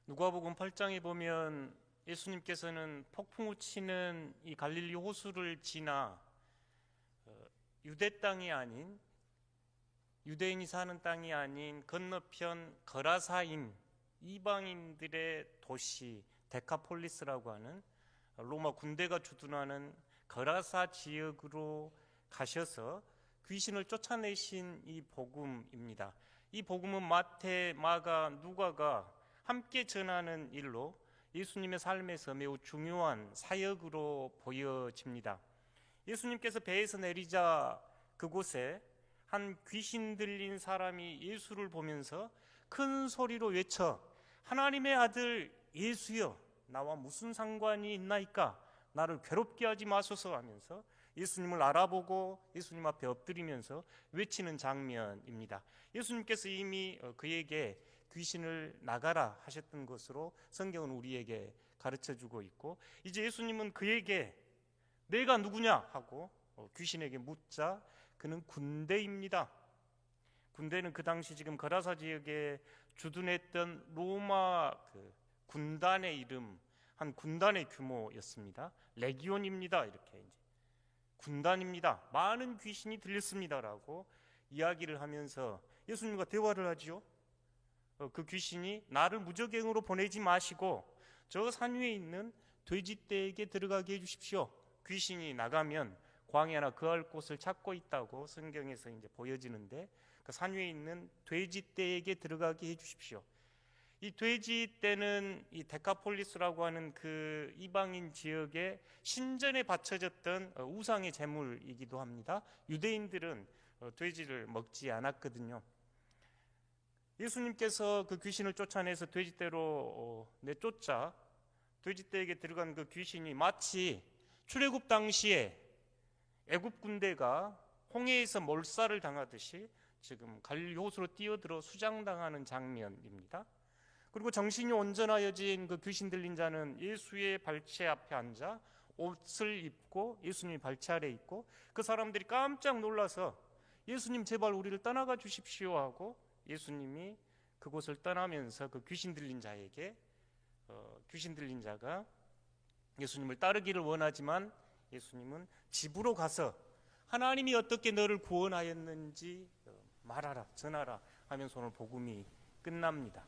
누가복음 8장에 보면 예수님께서는 폭풍우 치는 이 갈릴리 호수를 지나 유대 땅이 아닌, 유대인이 사는 땅이 아닌 건너편 거라사인 이방인들의 도시 데카폴리스라고 하는 로마 군대가 주둔하는 거라사 지역으로 가셔서 귀신을 쫓아내신 이 복음입니다. 이 복음은 마태, 마가, 누가가 함께 전하는 일로 예수님의 삶에서 매우 중요한 사역으로 보여집니다. 예수님께서 배에서 내리자 그곳에 한 귀신 들린 사람이 예수를 보면서 큰 소리로 외쳐 하나님의 아들 예수여, 나와 무슨 상관이 있나이까? 나를 괴롭게 하지 마소서 하면서 예수님을 알아보고 예수님 앞에 엎드리면서 외치는 장면입니다. 예수님께서 이미 그에게 귀신을 나가라 하셨던 것으로 성경은 우리에게 가르쳐주고 있고, 이제 예수님은 그에게 내가 누구냐 하고 귀신에게 묻자 그는 군대입니다. 군대는 그 당시 지금 거라사 지역에 주둔했던 로마 군단의 이름, 한 군단의 규모였습니다. 레기온입니다. 이렇게 이제 군단입니다. 많은 귀신이 들렸습니다라고 이야기를 하면서 예수님과 대화를 하지요. 그 귀신이 나를 무적행으로 보내지 마시고 저 산 위에 있는 돼지떼에게 들어가게 해주십시오. 귀신이 나가면 광야나 그할 곳을 찾고 있다고 성경에서 이제 보여지는데, 그 산 위에 있는 돼지떼에게 들어가게 해주십시오. 이 돼지떼는 이 데카폴리스라고 하는 그 이방인 지역의 신전에 바쳐졌던 우상의 제물이기도 합니다. 유대인들은 돼지를 먹지 않았거든요. 예수님께서 그 귀신을 쫓아내서 돼지떼로 내쫓자 돼지떼에게 들어간 그 귀신이 마치 출애굽 당시에 애굽 군대가 홍해에서 몰살을 당하듯이 지금 갈릴리 호수로 뛰어들어 수장당하는 장면입니다. 그리고 정신이 온전하여진 그 귀신 들린 자는 예수의 발치 앞에 앉아 옷을 입고 예수님이 발치 아래 있고, 그 사람들이 깜짝 놀라서 예수님 제발 우리를 떠나가 주십시오 하고 예수님이 그곳을 떠나면서 그 귀신 들린 자에게 귀신 들린 자가 예수님을 따르기를 원하지만 예수님은 집으로 가서 하나님이 어떻게 너를 구원하였는지 말하라, 전하라 하면서 오늘 복음이 끝납니다.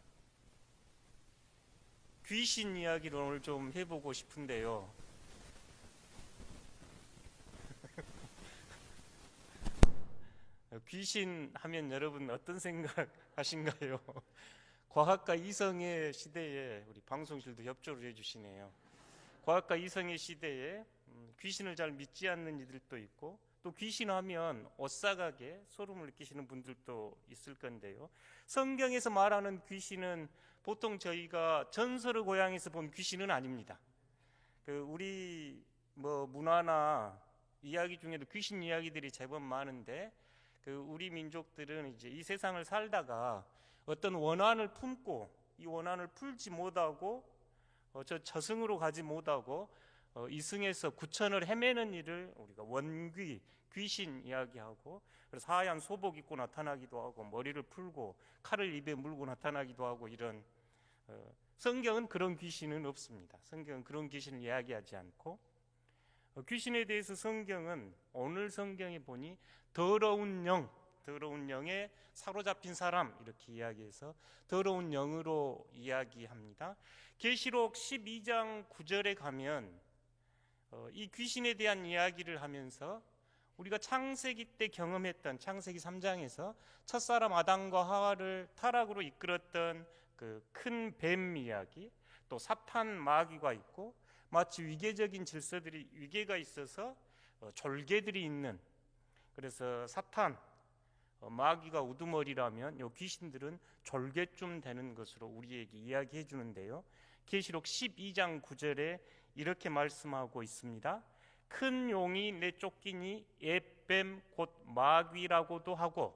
귀신 이야기를 오늘 좀 해보고 싶은데요. 귀신 하면 여러분 어떤 생각 하신가요? 과학과 이성의 시대에 우리 방송실도 협조를 해주시네요. 과학과 이성의 시대에 귀신을 잘 믿지 않는 이들도 있고, 또 귀신하면 오싹하게 소름을 느끼시는 분들도 있을 건데요. 성경에서 말하는 귀신은 보통 저희가 전설의 고향에서 본 귀신은 아닙니다. 우리 문화나 이야기 중에도 귀신 이야기들이 제법 많은데, 우리 민족들은 이제 이 세상을 살다가 어떤 원한을 품고 이 원한을 풀지 못하고 저승으로 가지 못하고 이승에서 구천을 헤매는 일을 우리가 원귀, 귀신 이야기하고, 그래서 하얀 소복 입고 나타나기도 하고 머리를 풀고 칼을 입에 물고 나타나기도 하고, 이런 성경은 그런 귀신은 없습니다. 성경은 그런 귀신을 이야기하지 않고, 귀신에 대해서 성경은 오늘 성경에 보니 더러운 영에 사로잡힌 사람 이렇게 이야기해서 더러운 영으로 이야기합니다. 계시록 12장 9절에 가면 이 귀신에 대한 이야기를 하면서 우리가 창세기 때 경험했던 창세기 3장에서 첫사람 아담과 하와를 타락으로 이끌었던 그 큰 뱀 이야기, 또 사탄 마귀가 있고 마치 위계적인 질서들이 위계가 있어서 졸개들이 있는, 그래서 사탄 마귀가 우두머리라면 요 귀신들은 졸개쯤 되는 것으로 우리에게 이야기해 주는데요. 계시록 12장 9절에 이렇게 말씀하고 있습니다. 큰 용이 내쫓기니 옛뱀 곧 마귀라고도 하고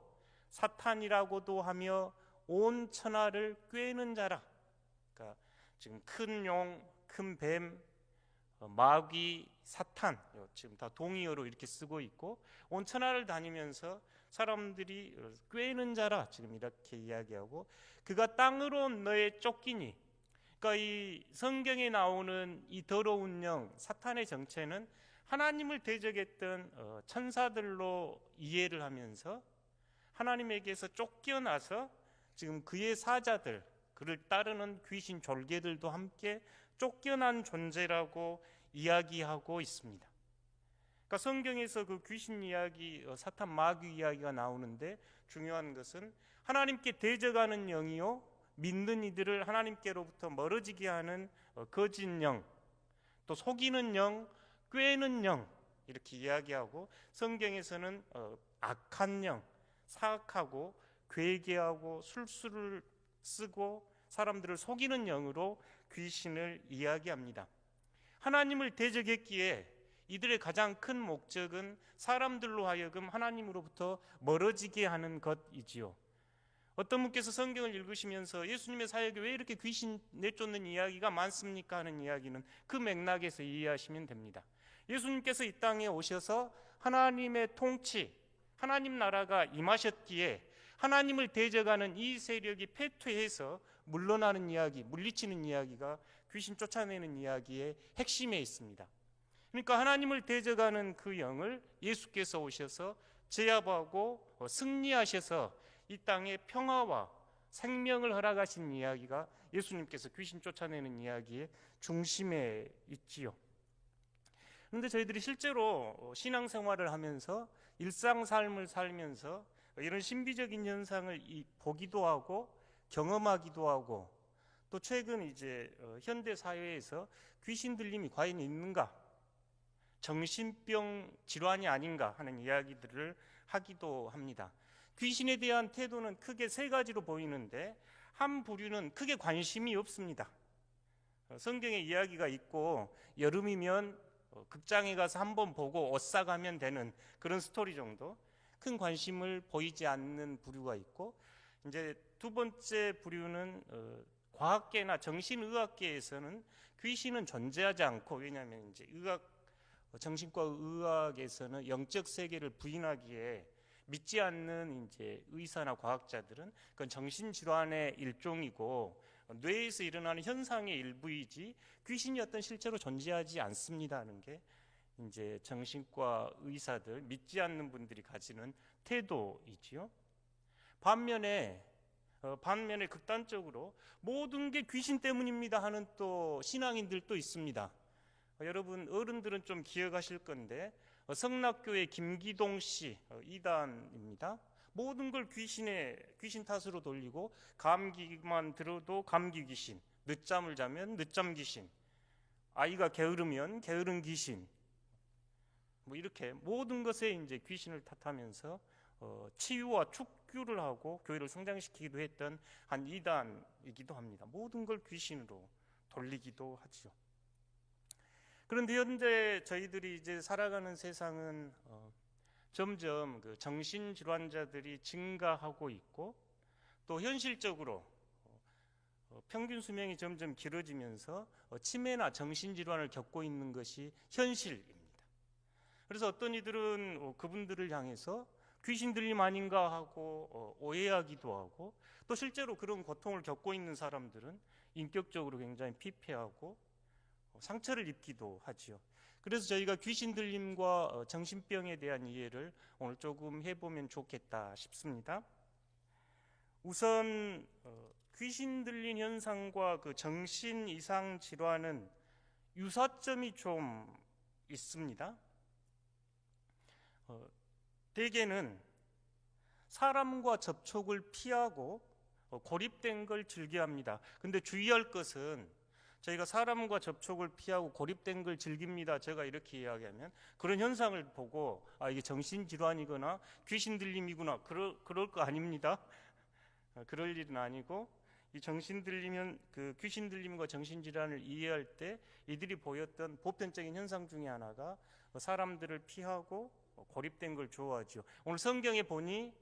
사탄이라고도 하며 온 천하를 꿰는 자라. 그러니까 지금 큰 용, 큰 뱀, 마귀, 사탄, 지금 다 동의어로 이렇게 쓰고 있고, 온 천하를 다니면서 사람들이 꿰는 자라 지금 이렇게 이야기하고, 그가 땅으로 너의 쫓기니, 그러니까 이 성경에 나오는 이 더러운 영, 사탄의 정체는 하나님을 대적했던 천사들로 이해를 하면서 하나님에게서 쫓겨나서 지금 그의 사자들, 그를 따르는 귀신 졸개들도 함께 쫓겨난 존재라고 이야기하고 있습니다. 그러니까 성경에서 그 귀신 이야기, 사탄 마귀 이야기가 나오는데 중요한 것은 하나님께 대적하는 영이요, 믿는 이들을 하나님께로부터 멀어지게 하는 거짓 영, 또 속이는 영, 꾀는 영, 이렇게 이야기하고, 성경에서는 악한 영, 사악하고 괴계하고 술수를 쓰고 사람들을 속이는 영으로 귀신을 이야기합니다. 하나님을 대적했기에 이들의 가장 큰 목적은 사람들로 하여금 하나님으로부터 멀어지게 하는 것이지요. 어떤 분께서 성경을 읽으시면서 예수님의 사역에 왜 이렇게 귀신 내쫓는 이야기가 많습니까? 하는 이야기는 그 맥락에서 이해하시면 됩니다. 예수님께서 이 땅에 오셔서 하나님의 통치, 하나님 나라가 임하셨기에 하나님을 대적하는 이 세력이 패퇴해서 물러나는 이야기, 물리치는 이야기가 귀신 쫓아내는 이야기의 핵심에 있습니다. 그러니까 하나님을 대적하는 그 영을 예수께서 오셔서 제압하고 승리하셔서 이 땅에 평화와 생명을 허락하신 이야기가 예수님께서 귀신 쫓아내는 이야기의 중심에 있지요. 그런데 저희들이 실제로 신앙생활을 하면서 일상 삶을 살면서 이런 신비적인 현상을 보기도 하고 경험하기도 하고, 또 최근 이제 현대 사회에서 귀신 들림이 과연 있는가, 정신병 질환이 아닌가 하는 이야기들을 하기도 합니다. 귀신에 대한 태도는 크게 세 가지로 보이는데, 한 부류는 크게 관심이 없습니다. 성경에 이야기가 있고 여름이면 극장에 가서 한번 보고 옷 사가면 되는 그런 스토리 정도, 큰 관심을 보이지 않는 부류가 있고, 이제 두 번째 부류는 과학계나 정신의학계에서는 귀신은 존재하지 않고, 왜냐하면 이제 정신과 의학에서는 영적 세계를 부인하기에 믿지 않는 이제 의사나 과학자들은 그건 정신질환의 일종이고 뇌에서 일어나는 현상의 일부이지 귀신이 어떤 실제로 존재하지 않습니다 하는 게 이제 정신과 의사들, 믿지 않는 분들이 가지는 태도이지요. 반면에 극단적으로 모든 게 귀신 때문입니다 하는 또 신앙인들도 있습니다. 여러분 어른들은 좀 기억하실 건데 성락교회 김기동 씨, 이단입니다. 모든 걸 귀신 탓으로 돌리고, 감기만 들어도 감기 귀신, 늦잠을 자면 늦잠 귀신, 아이가 게으르면 게으른 귀신, 뭐 이렇게 모든 것에 이제 귀신을 탓하면서 치유와 축구를 하고 교회를 성장시키기도 했던 한 이단이기도 합니다. 모든 걸 귀신으로 돌리기도 하죠. 그런데 현재 저희들이 이제 살아가는 세상은 점점 그 정신질환자들이 증가하고 있고, 또 현실적으로 평균 수명이 점점 길어지면서 치매나 정신질환을 겪고 있는 것이 현실입니다. 그래서 어떤 이들은 그분들을 향해서 귀신 들림 아닌가 하고 오해하기도 하고, 또 실제로 그런 고통을 겪고 있는 사람들은 인격적으로 굉장히 피폐하고 상처를 입기도 하지요. 그래서 저희가 귀신 들림과 정신병에 대한 이해를 오늘 조금 해보면 좋겠다 싶습니다. 우선 귀신 들린 현상과 그 정신 이상 질환은 유사점이 좀 있습니다. 대개는 사람과 접촉을 피하고 고립된 걸 즐겨합니다. 근데 주의할 것은, 저희가 사람과 접촉을 피하고 고립된 걸 즐깁니다, 제가 이렇게 이야기하면 그런 현상을 보고 이게 정신질환이거나 귀신 들림이구나 그럴 거 아닙니다. 그럴 일은 아니고, 이 그 귀신 들림과 정신질환을 이해할 때 이들이 보였던 보편적인 현상 중에 하나가 사람들을 피하고 고립된 걸 좋아하죠. 오늘 성경에 보니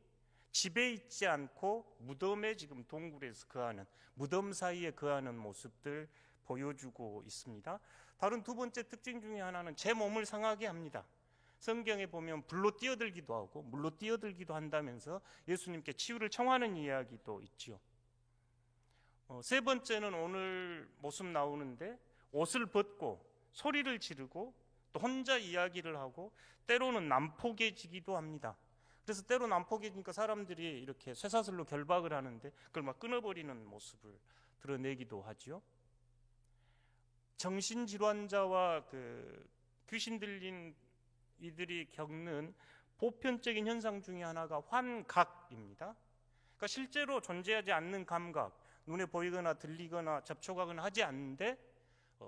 집에 있지 않고 무덤에 지금 동굴에서 거하는, 무덤 사이에 거하는 모습들 보여주고 있습니다. 다른 두 번째 특징 중에 하나는 제 몸을 상하게 합니다. 성경에 보면 불로 뛰어들기도 하고 물로 뛰어들기도 한다면서 예수님께 치유를 청하는 이야기도 있지요. 세 번째는 오늘 모습 나오는데 옷을 벗고 소리를 지르고 또 혼자 이야기를 하고 때로는 난폭해지기도 합니다. 그래서 때로 난폭해지니까 사람들이 이렇게 쇠사슬로 결박을 하는데 그걸 막 끊어버리는 모습을 드러내기도 하죠. 정신질환자와 귀신 들린 이들이 겪는 보편적인 현상 중에 하나가 환각입니다. 그러니까 실제로 존재하지 않는 감각, 눈에 보이거나 들리거나 접촉하거나 하지 않는데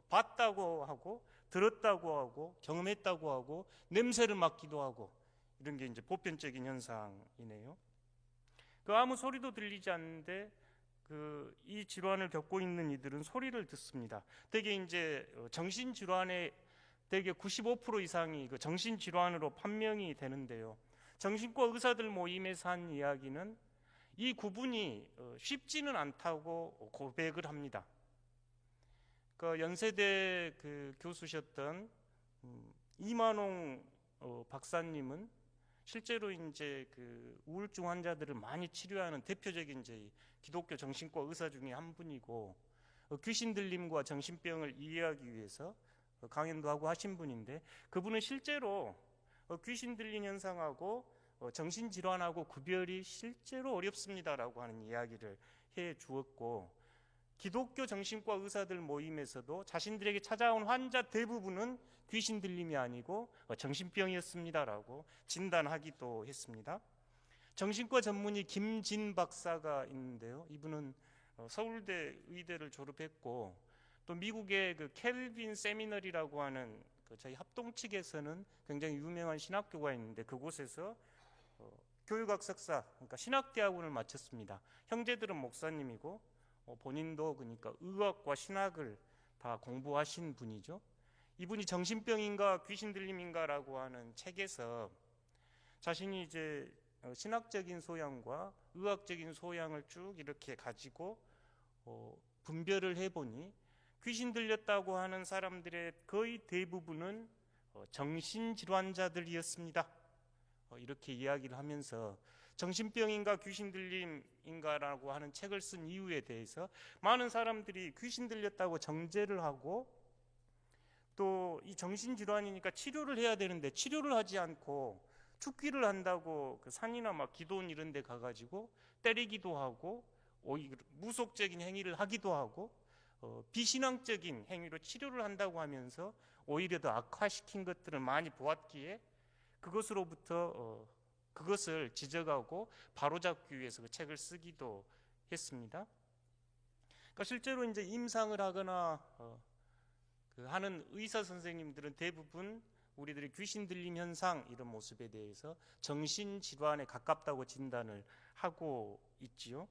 봤다고 하고 들었다고 하고 경험했다고 하고 냄새를 맡기도 하고 이런 게 이제 보편적인 현상이네요. 아무 소리도 들리지 않는데 이 질환을 겪고 있는 이들은 소리를 듣습니다. 대개 이제 정신질환의 대개 95% 이상이 정신질환으로 판명이 되는데요. 정신과 의사들 모임에서 한 이야기는 이 구분이 쉽지는 않다고 고백을 합니다. 연세대 교수셨던 이만홍 박사님은 실제로 이제 우울증 환자들을 많이 치료하는 대표적인 이제 기독교 정신과 의사 중에 한 분이고 귀신 들림과 정신병을 이해하기 위해서 강연도 하고 하신 분인데 그분은 실제로 귀신 들린 현상하고 정신질환하고 구별이 실제로 어렵습니다라고 하는 이야기를 해 주었고 기독교 정신과 의사들 모임에서도 자신들에게 찾아온 환자 대부분은 귀신 들림이 아니고 정신병이었습니다라고 진단하기도 했습니다. 정신과 전문의 김진 박사가 있는데요. 이분은 서울대 의대를 졸업했고 또 미국의 켈빈 세미너리라고 하는 저희 합동 측에서는 굉장히 유명한 신학교가 있는데 그곳에서 교육학 석사, 그러니까 신학대학원을 마쳤습니다. 형제들은 목사님이고 본인도 그러니까 의학과 신학을 다 공부하신 분이죠. 이분이 정신병인가 귀신 들림인가라고 하는 책에서 자신이 이제 신학적인 소양과 의학적인 소양을 쭉 이렇게 가지고 분별을 해보니 귀신 들렸다고 하는 사람들의 거의 대부분은 정신질환자들이었습니다. 이렇게 이야기를 하면서 정신병인가 귀신 들림인가라고 하는 책을 쓴 이유에 대해서 많은 사람들이 귀신 들렸다고 정죄를 하고 또 이 정신질환이니까 치료를 해야 되는데 치료를 하지 않고 축기를 한다고 산이나 막 기도원 이런 데 가가지고 때리기도 하고 오히려 무속적인 행위를 하기도 하고 비신앙적인 행위로 치료를 한다고 하면서 오히려 더 악화시킨 것들을 많이 보았기에 그것으로부터 그것을 지적하고 바로잡기 위해서 그 책을 쓰기도 했습니다. 그러니까 실제로 이제 임상을 하거나 하는 의사 선생님들은 대부분 우리들이 귀신 들림 현상 이런 모습에 대해서 정신질환에 가깝다고 진단을 하고 있지요.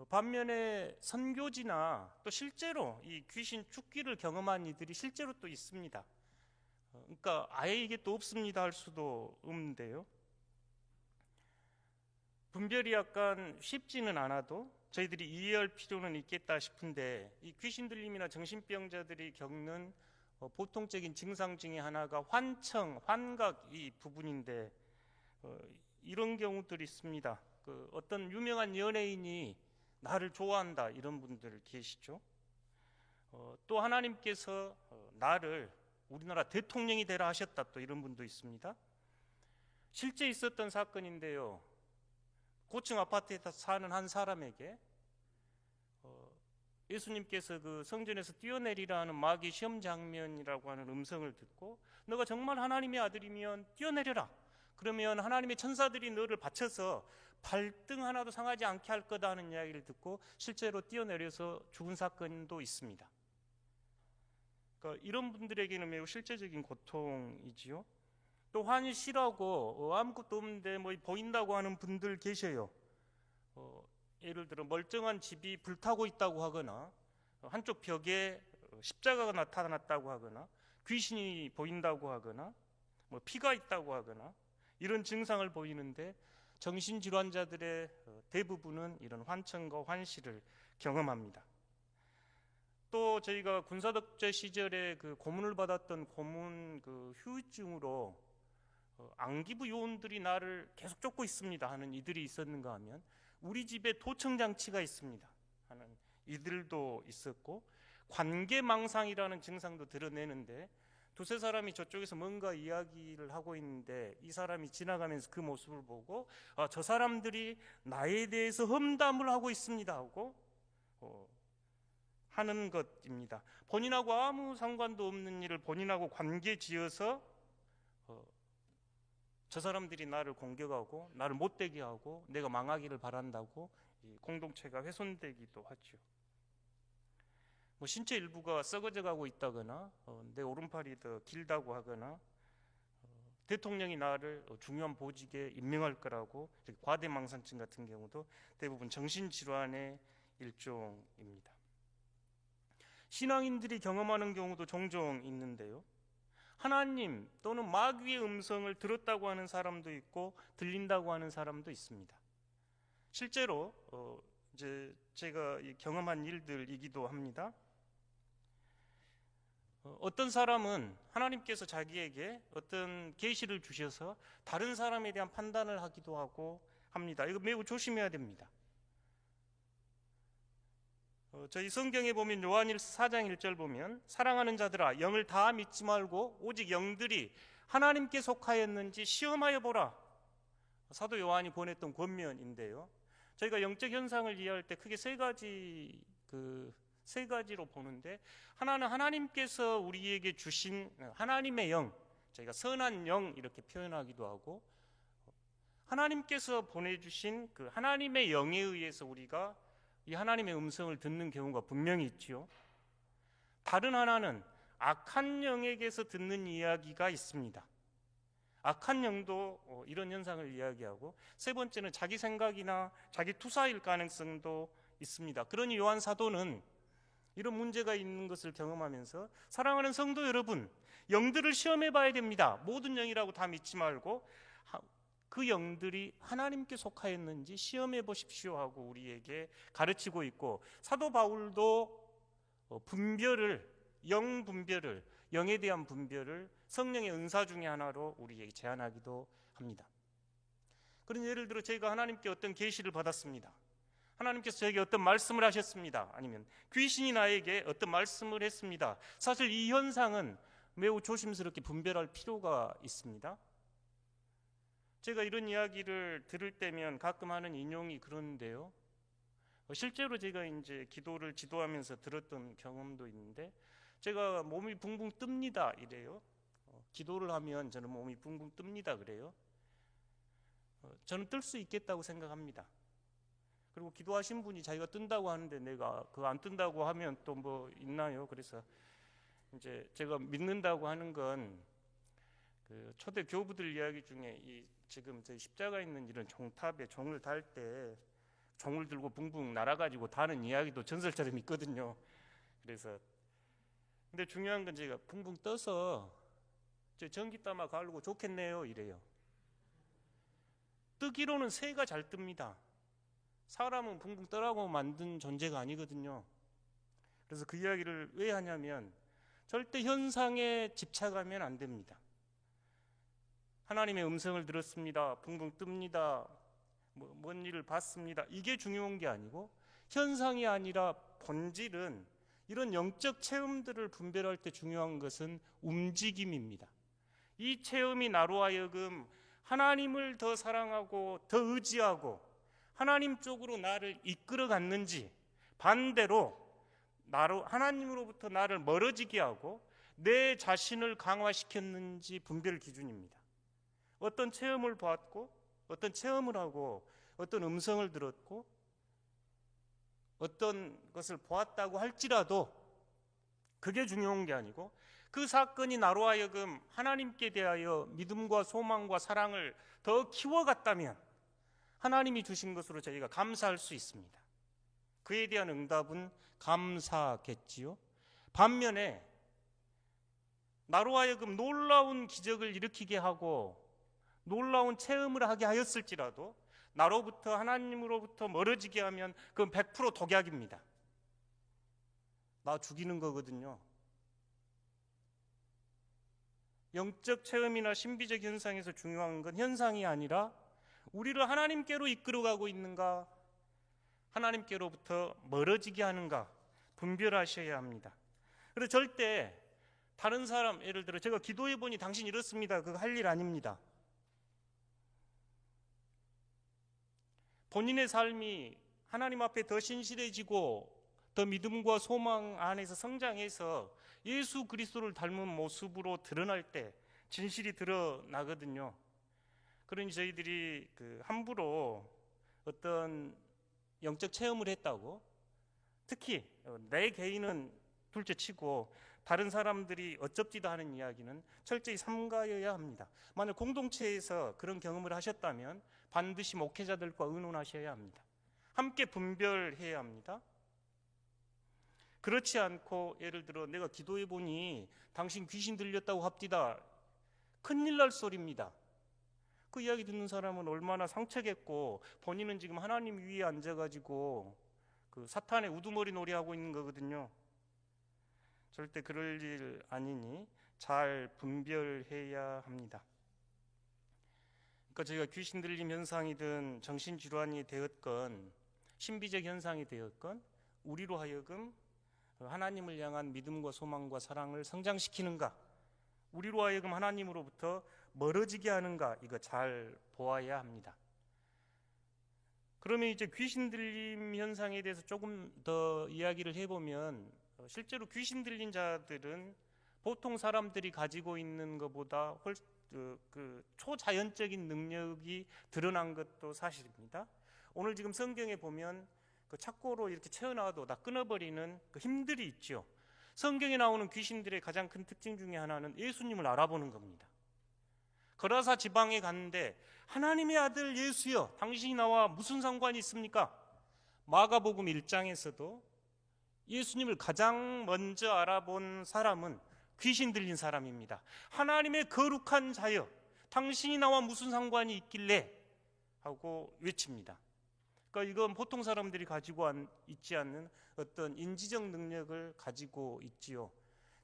반면에 선교지나 또 실제로 이 귀신 축기를 경험한 이들이 실제로 또 있습니다. 그러니까 아예 이게 또 없습니다 할 수도 없는데요. 분별이 약간 쉽지는 않아도 저희들이 이해할 필요는 있겠다 싶은데 이 귀신 들림이나 정신병자들이 겪는 보통적인 증상 중에 하나가 환청, 환각 이 부분인데 이런 경우들이 있습니다. 어떤 유명한 연예인이 나를 좋아한다 이런 분들 계시죠. 또 하나님께서 나를 우리나라 대통령이 되라 하셨다 또 이런 분도 있습니다. 실제 있었던 사건인데요. 고층 아파트에 사는 한 사람에게 예수님께서 성전에서 뛰어내리라는 마귀 시험 장면이라고 하는 음성을 듣고 너가 정말 하나님의 아들이면 뛰어내려라. 그러면 하나님의 천사들이 너를 받쳐서 발등 하나도 상하지 않게 할 거다 하는 이야기를 듣고 실제로 뛰어내려서 죽은 사건도 있습니다. 그러니까 이런 분들에게는 매우 실제적인 고통이지요. 또 환시라고 아무것도 없는데 뭐 보인다고 하는 분들 계셔요. 예를 들어 멀쩡한 집이 불타고 있다고 하거나 한쪽 벽에 십자가가 나타났다고 하거나 귀신이 보인다고 하거나 뭐 피가 있다고 하거나 이런 증상을 보이는데 정신질환자들의 대부분은 이런 환청과 환시를 경험합니다. 또 저희가 군사독재 시절에 고문을 받았던 고문 후유증으로 안기부 요원들이 나를 계속 쫓고 있습니다 하는 이들이 있었는가 하면 우리 집에 도청장치가 있습니다 하는 이들도 있었고, 관계망상이라는 증상도 드러내는데, 두세 사람이 저쪽에서 뭔가 이야기를 하고 있는데 이 사람이 지나가면서 그 모습을 보고 저 사람들이 나에 대해서 험담을 하고 있습니다 하고 하는 것입니다. 본인하고 아무 상관도 없는 일을 본인하고 관계 지어서 저 사람들이 나를 공격하고 나를 못되게 하고 내가 망하기를 바란다고 이 공동체가 훼손되기도 하죠. 신체 일부가 썩어져 가고 있다거나 내 오른팔이 더 길다고 하거나 대통령이 나를 중요한 보직에 임명할 거라고, 과대망상증 같은 경우도 대부분 정신질환의 일종입니다. 신앙인들이 경험하는 경우도 종종 있는데요, 하나님 또는 마귀의 음성을 들었다고 하는 사람도 있고 들린다고 하는 사람도 있습니다. 실제로 이제 제가 경험한 일들이기도 합니다. 어떤 사람은 하나님께서 자기에게 어떤 계시를 주셔서 다른 사람에 대한 판단을 하기도 하고 합니다. 이거 매우 조심해야 됩니다. 저희 성경에 보면 요한일서 4장 1절 보면 사랑하는 자들아 영을 다 믿지 말고 오직 영들이 하나님께 속하였는지 시험하여 보라. 사도 요한이 보냈던 권면인데요, 저희가 영적 현상을 이해할 때 크게 세 가지로 보는데, 하나는 하나님께서 우리에게 주신 하나님의 영, 저희가 선한 영 이렇게 표현하기도 하고, 하나님께서 보내주신 그 하나님의 영에 의해서 우리가 이 하나님의 음성을 듣는 경우가 분명히 있지요. 다른 하나는 악한 영에게서 듣는 이야기가 있습니다. 악한 영도 이런 현상을 이야기하고, 세 번째는 자기 생각이나 자기 투사일 가능성도 있습니다. 그러니 요한 사도는 이런 문제가 있는 것을 경험하면서 사랑하는 성도 여러분, 영들을 시험해 봐야 됩니다. 모든 영이라고 다 믿지 말고 그 영들이 하나님께 속하였는지 시험해 보십시오 하고 우리에게 가르치고 있고, 사도 바울도 영에 대한 분별을 성령의 은사 중에 하나로 우리에게 제안하기도 합니다. 그런 예를 들어 제가 하나님께 어떤 계시를 받았습니다. 하나님께서 저에게 어떤 말씀을 하셨습니다. 아니면 귀신이 나에게 어떤 말씀을 했습니다. 사실 이 현상은 매우 조심스럽게 분별할 필요가 있습니다. 제가 이런 이야기를 들을 때면 가끔 하는 인용이 그런데요, 실제로 제가 이제 기도를 지도하면서 들었던 경험도 있는데, 제가 몸이 붕붕 뜹니다 이래요. 기도를 하면 저는 몸이 붕붕 뜹니다 그래요. 저는 뜰 수 있겠다고 생각합니다. 그리고 기도하신 분이 자기가 뜬다고 하는데 내가 그거 안 뜬다고 하면 또 뭐 있나요? 그래서 이제 제가 믿는다고 하는 건 그 초대 교부들 이야기 중에 이 지금 저희 십자가 있는 이런 종탑에 종을 달 때 종을 들고 붕붕 날아가지고 다는 이야기도 전설처럼 있거든요. 그래서 근데 중요한 건 제가 붕붕 떠서 저 전기담아 가르고 좋겠네요 이래요. 뜨기로는 새가 잘 뜹니다. 사람은 붕붕 떠라고 만든 존재가 아니거든요. 그래서 그 이야기를 왜 하냐면 절대 현상에 집착하면 안 됩니다. 하나님의 음성을 들었습니다. 붕붕 뜹니다. 뭔 일을 봤습니다. 이게 중요한 게 아니고, 현상이 아니라 본질은 이런 영적 체험들을 분별할 때 중요한 것은 움직임입니다. 이 체험이 나로 하여금 하나님을 더 사랑하고 더 의지하고 하나님 쪽으로 나를 이끌어 갔는지, 반대로 하나님으로부터 나를 멀어지게 하고 내 자신을 강화시켰는지 분별 기준입니다. 어떤 체험을 봤고 어떤 체험을 하고 어떤 음성을 들었고 어떤 것을 보았다고 할지라도 그게 중요한 게 아니고, 그 사건이 나로 하여금 하나님께 대하여 믿음과 소망과 사랑을 더 키워갔다면 하나님이 주신 것으로 저희가 감사할 수 있습니다. 그에 대한 응답은 감사겠지요. 반면에 나로 하여금 놀라운 기적을 일으키게 하고 놀라운 체험을 하게 하였을지라도 나로부터 하나님으로부터 멀어지게 하면 그건 100% 독약입니다. 나 죽이는 거거든요. 영적 체험이나 신비적 현상에서 중요한 건 현상이 아니라 우리를 하나님께로 이끌어가고 있는가, 하나님께로부터 멀어지게 하는가 분별하셔야 합니다. 그래서 절대 다른 사람, 예를 들어 제가 기도해 보니 당신 이렇습니다, 그거 할 일 아닙니다. 본인의 삶이 하나님 앞에 더 신실해지고 더 믿음과 소망 안에서 성장해서 예수 그리스도를 닮은 모습으로 드러날 때 진실이 드러나거든요. 그러니 저희들이 함부로 어떤 영적 체험을 했다고, 특히 내 개인은 둘째치고 다른 사람들이 어쩝디다 하는 이야기는 철저히 삼가여야 합니다. 만약 공동체에서 그런 경험을 하셨다면 반드시 목회자들과 의논하셔야 합니다. 함께 분별해야 합니다. 그렇지 않고 예를 들어 내가 기도해 보니 당신 귀신 들렸다고 합디다, 큰일 날 소리입니다. 그 이야기 듣는 사람은 얼마나 상처겠고, 본인은 지금 하나님 위에 앉아가지고 그 사탄의 우두머리 놀이하고 있는 거거든요. 절대 그럴 일 아니니 잘 분별해야 합니다. 그러니까 저희가 귀신 들림 현상이든 정신질환이 되었건 신비적 현상이 되었건 우리로 하여금 하나님을 향한 믿음과 소망과 사랑을 성장시키는가, 우리로 하여금 하나님으로부터 멀어지게 하는가, 이거 잘 보아야 합니다. 그러면 이제 귀신 들림 현상에 대해서 조금 더 이야기를 해보면, 실제로 귀신 들린 자들은 보통 사람들이 가지고 있는 것보다 훨씬 초자연적인 능력이 드러난 것도 사실입니다. 오늘 지금 성경에 보면 그 착고로 이렇게 채워놔도 다 끊어버리는 그 힘들이 있죠. 성경에 나오는 귀신들의 가장 큰 특징 중에 하나는 예수님을 알아보는 겁니다. 거라사 지방에 갔는데 하나님의 아들 예수여, 당신이 나와 무슨 상관이 있습니까? 마가복음 1장에서도 예수님을 가장 먼저 알아본 사람은 귀신 들린 사람입니다. 하나님의 거룩한 자여, 당신이 나와 무슨 상관이 있길래 하고 외칩니다. 그러니까 이건 보통 사람들이 가지고 있지 않는 어떤 인지적 능력을 가지고 있지요.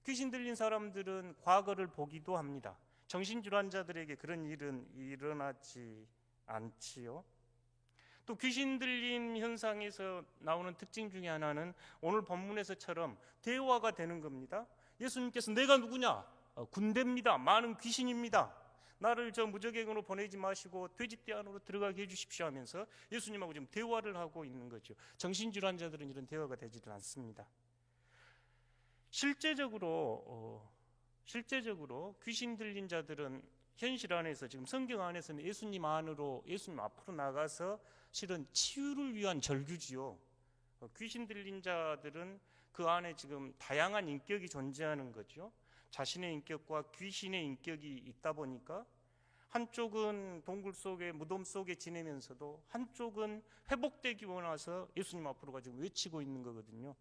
귀신 들린 사람들은 과거를 보기도 합니다. 정신질환자들에게 그런 일은 일어나지 않지요. 또 귀신 들린 현상에서 나오는 특징 중에 하나는 오늘 본문에서처럼 대화가 되는 겁니다. 예수님께서 내가 누구냐? 군대입니다. 많은 귀신입니다. 나를 저 무저갱으로 보내지 마시고 돼지떼 안으로 들어가게 해주십시오 하면서 예수님하고 지금 대화를 하고 있는 거죠. 정신질환자들은 이런 대화가 되지도 않습니다. 실제적으로 귀신 들린 자들은 현실 안에서, 지금 성경 안에서는 예수님 앞으로 나가서 실은 치유를 위한 절규지요. 귀신 들린 자들은 그 안에 지금 다양한 인격이 존재하는 거죠. 자신의 인격과 귀신의 인격이 있다 보니까 한쪽은 동굴 속에, 무덤 속에 지내면서도 한쪽은 회복되기 원해서 예수님 앞으로 가지고 외치고 있는 거거든요.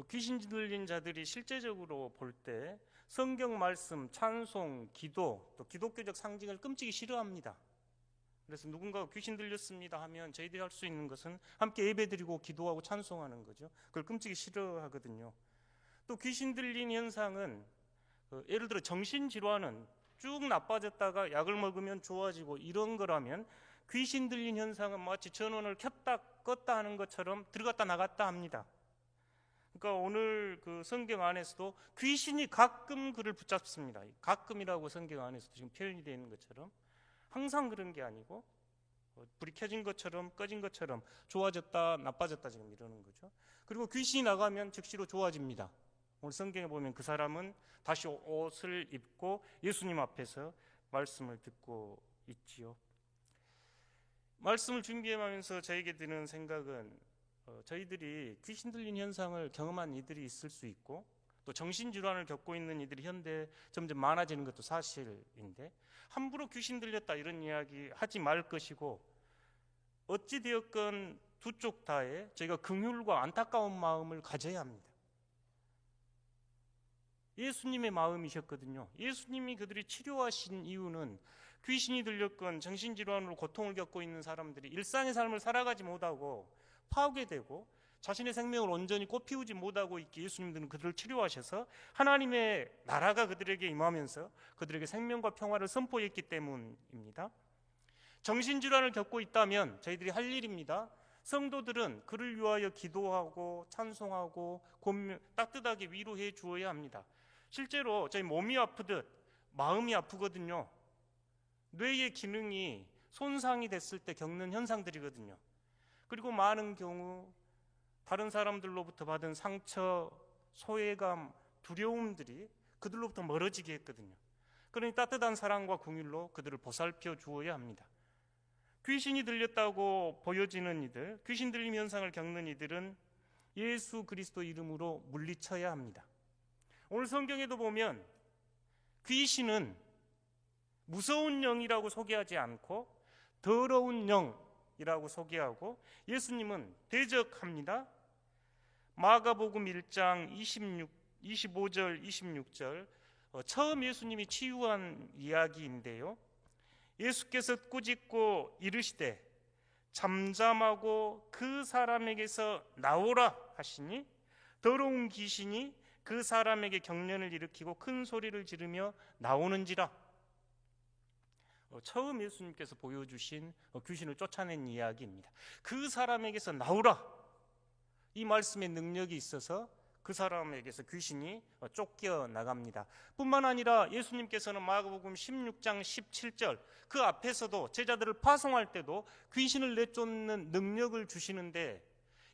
귀신 들린 자들이 실제적으로 볼 때 성경 말씀, 찬송, 기도, 또 기독교적 상징을 끔찍이 싫어합니다. 그래서 누군가가 귀신 들렸습니다 하면 저희들이 할 수 있는 것은 함께 예배드리고 기도하고 찬송하는 거죠. 그걸 끔찍이 싫어하거든요. 또 귀신 들린 현상은 예를 들어 정신질환은 쭉 나빠졌다가 약을 먹으면 좋아지고 이런 거라면, 귀신 들린 현상은 마치 전원을 켰다 껐다 하는 것처럼 들어갔다 나갔다 합니다. 그러니까 오늘 그 성경 안에서도 귀신이 가끔 그를 붙잡습니다. 가끔이라고 성경 안에서도 지금 표현이 되어 있는 것처럼 항상 그런 게 아니고 불이 켜진 것처럼 꺼진 것처럼 좋아졌다 나빠졌다 지금 이러는 거죠. 그리고 귀신이 나가면 즉시로 좋아집니다. 오늘 성경에 보면 그 사람은 다시 옷을 입고 예수님 앞에서 말씀을 듣고 있지요. 말씀을 준비하면서 저에게 드는 생각은 저희들이 귀신 들린 현상을 경험한 이들이 있을 수 있고 또 정신질환을 겪고 있는 이들이 현대에 점점 많아지는 것도 사실인데, 함부로 귀신 들렸다 이런 이야기 하지 말 것이고, 어찌되었건 두 쪽 다에 저희가 긍휼과 안타까운 마음을 가져야 합니다. 예수님의 마음이셨거든요. 예수님이 그들이 치료하신 이유는 귀신이 들렸건 정신질환으로 고통을 겪고 있는 사람들이 일상의 삶을 살아가지 못하고 파괴되고 자신의 생명을 온전히 꽃피우지 못하고 있기에 예수님들은 그들을 치료하셔서 하나님의 나라가 그들에게 임하면서 그들에게 생명과 평화를 선포했기 때문입니다. 정신질환을 겪고 있다면 저희들이 할 일입니다. 성도들은 그를 위하여 기도하고 찬송하고 따뜻하게 위로해 주어야 합니다. 실제로 저희 몸이 아프듯 마음이 아프거든요. 뇌의 기능이 손상이 됐을 때 겪는 현상들이거든요. 그리고 많은 경우 다른 사람들로부터 받은 상처, 소외감, 두려움들이 그들로부터 멀어지게 했거든요. 그러니 따뜻한 사랑과 긍휼로 그들을 보살펴 주어야 합니다. 귀신이 들렸다고 보여지는 이들, 귀신 들림 현상을 겪는 이들은 예수 그리스도 이름으로 물리쳐야 합니다. 오늘 성경에도 보면 귀신은 무서운 영이라고 소개하지 않고 더러운 영이라고 소개하고 예수님은 대적합니다. 마가복음 1장 25절 26절 처음 예수님이 치유한 이야기인데요. 예수께서 꾸짖고 이르시되 잠잠하고 그 사람에게서 나오라 하시니 더러운 귀신이 그 사람에게 경련을 일으키고 큰 소리를 지르며 나오는지라. 처음 예수님께서 보여주신 귀신을 쫓아낸 이야기입니다. 그 사람에게서 나오라, 이 말씀의 능력이 있어서 그 사람에게서 귀신이 쫓겨나갑니다. 뿐만 아니라 예수님께서는 마가복음 16장 17절 그 앞에서도 제자들을 파송할 때도 귀신을 내쫓는 능력을 주시는데,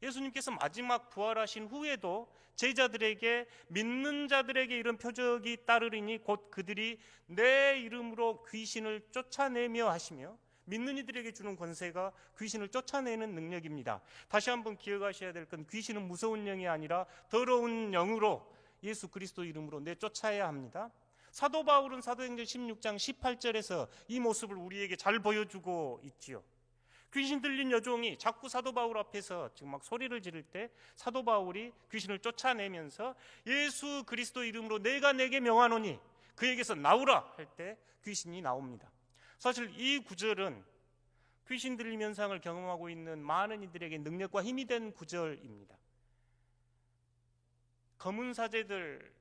예수님께서 마지막 부활하신 후에도 제자들에게, 믿는 자들에게 이런 표적이 따르리니 곧 그들이 내 이름으로 귀신을 쫓아내며 하시며, 믿는 이들에게 주는 권세가 귀신을 쫓아내는 능력입니다. 다시 한번 기억하셔야 될 건 귀신은 무서운 영이 아니라 더러운 영으로 예수 그리스도 이름으로 내쫓아야 합니다. 사도 바울은 사도행전 16장 18절에서 이 모습을 우리에게 잘 보여주고 있지요. 귀신 들린 여종이 자꾸 사도 바울 앞에서 지금 막 소리를 지를 때 사도 바울이 귀신을 쫓아내면서 예수 그리스도 이름으로 내가 내게 명하노니 그에게서 나오라 할 때 귀신이 나옵니다. 사실 이 구절은 귀신 들림 현상을 경험하고 있는 많은 이들에게 능력과 힘이 된 구절입니다. 검은 사제들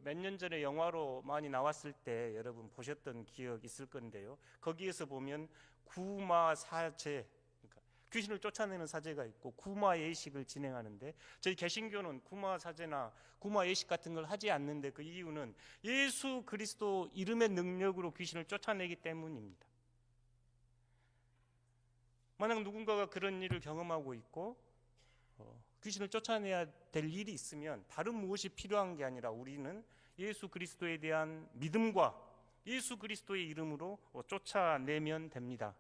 몇 년 전에 영화로 많이 나왔을 때 여러분 보셨던 기억 있을 건데요. 거기에서 보면 구마 사제, 그러니까 귀신을 쫓아내는 사제가 있고 구마 예식을 진행하는데, 저희 개신교는 구마 사제나 구마 예식 같은 걸 하지 않는데 그 이유는 예수 그리스도 이름의 능력으로 귀신을 쫓아내기 때문입니다. 만약 누군가가 그런 일을 경험하고 있고 귀신을 쫓아내야 될 일이 있으면 다른 무엇이 필요한 게 아니라 우리는 예수 그리스도에 대한 믿음과 예수 그리스도의 이름으로 쫓아내면 됩니다.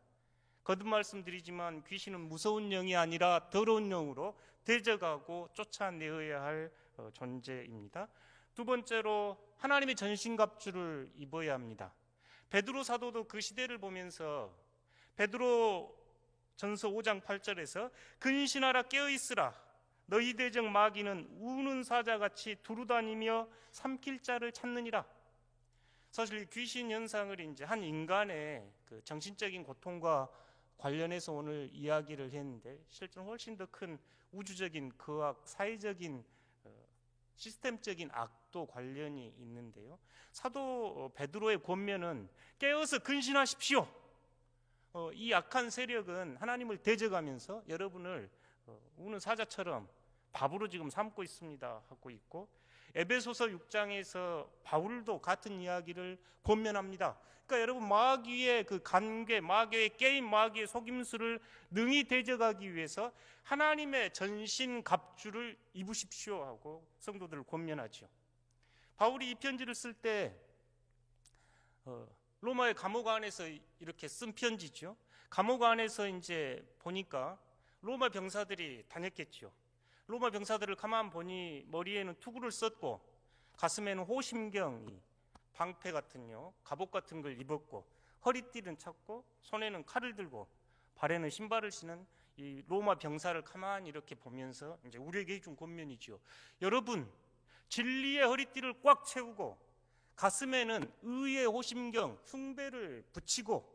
거듭 말씀드리지만 귀신은 무서운 영이 아니라 더러운 영으로 대적하고 쫓아내어야 할 존재입니다. 두 번째로 하나님의 전신갑주를 입어야 합니다. 베드로 사도도 그 시대를 보면서 베드로 전서 5장 8절에서 근신하라 깨어있으라 너희 대적 마귀는 우는 사자같이 두루다니며 삼킬 자를 찾느니라. 사실 귀신 현상을 이제 한 인간의 그 정신적인 고통과 관련해서 오늘 이야기를 했는데, 실제로 훨씬 더 큰 우주적인 거악, 사회적인 시스템적인 악도 관련이 있는데요. 사도 베드로의 권면은 깨어서 근신하십시오. 이 악한 세력은 하나님을 대적하면서 여러분을 우는 사자처럼 밥으로 지금 삼고 있습니다 하고 있고, 에베소서 6장에서 바울도 같은 이야기를 권면합니다. 그러니까 여러분, 마귀의 그 관계, 마귀의 게임, 마귀의 속임수를 능히 대적하기 위해서 하나님의 전신 갑주를 입으십시오 하고 성도들을 권면하죠. 바울이 이 편지를 쓸 때 로마의 감옥 안에서 이렇게 쓴 편지죠. 감옥 안에서 이제 보니까 로마 병사들이 다녔겠죠. 로마 병사들을 가만 보니 머리에는 투구를 썼고 가슴에는 호심경, 방패 같은요, 갑옷 같은 걸 입었고 허리띠는 찼고 손에는 칼을 들고 발에는 신발을 신은 이 로마 병사를 가만히 이렇게 보면서 이제 우리에게 해준 권면이죠. 여러분, 진리의 허리띠를 꽉 채우고 가슴에는 의의 호심경, 흉배를 붙이고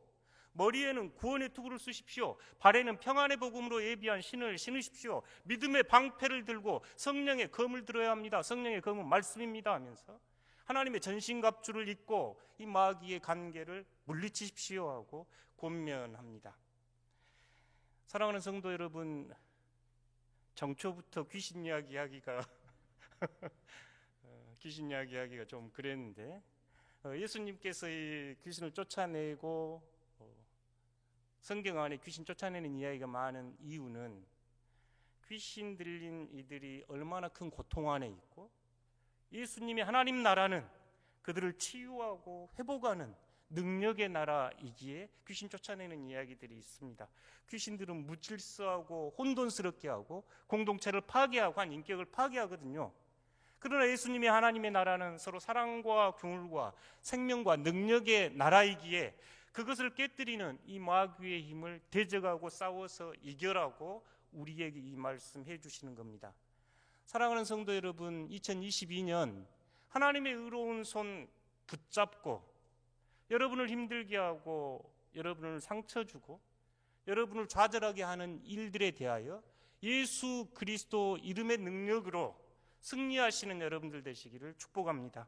머리에는 구원의 투구를 쓰십시오. 발에는 평안의 복음으로 예비한 신을 신으십시오. 믿음의 방패를 들고 성령의 검을 들어야 합니다. 성령의 검은 말씀입니다 하면서 하나님의 전신갑주를 입고 이 마귀의 관계를 물리치십시오 하고 권면합니다. 사랑하는 성도 여러분, 정초부터 귀신 이야기하기가 귀신 이야기하기가 좀 그랬는데, 예수님께서 이 귀신을 쫓아내고 성경 안에 귀신 쫓아내는 이야기가 많은 이유는 귀신 들린 이들이 얼마나 큰 고통 안에 있고 예수님의 하나님 나라는 그들을 치유하고 회복하는 능력의 나라이기에 귀신 쫓아내는 이야기들이 있습니다. 귀신들은 무질서하고 혼돈스럽게 하고 공동체를 파괴하고 한 인격을 파괴하거든요. 그러나 예수님의 하나님의 나라는 서로 사랑과 긍휼과 생명과 능력의 나라이기에 그것을 깨뜨리는 이 마귀의 힘을 대적하고 싸워서 이겨라고 우리에게 이 말씀해 주시는 겁니다. 사랑하는 성도 여러분, 2022년 하나님의 의로운 손 붙잡고 여러분을 힘들게 하고 여러분을 상처 주고 여러분을 좌절하게 하는 일들에 대하여 예수 그리스도 이름의 능력으로 승리하시는 여러분들 되시기를 축복합니다.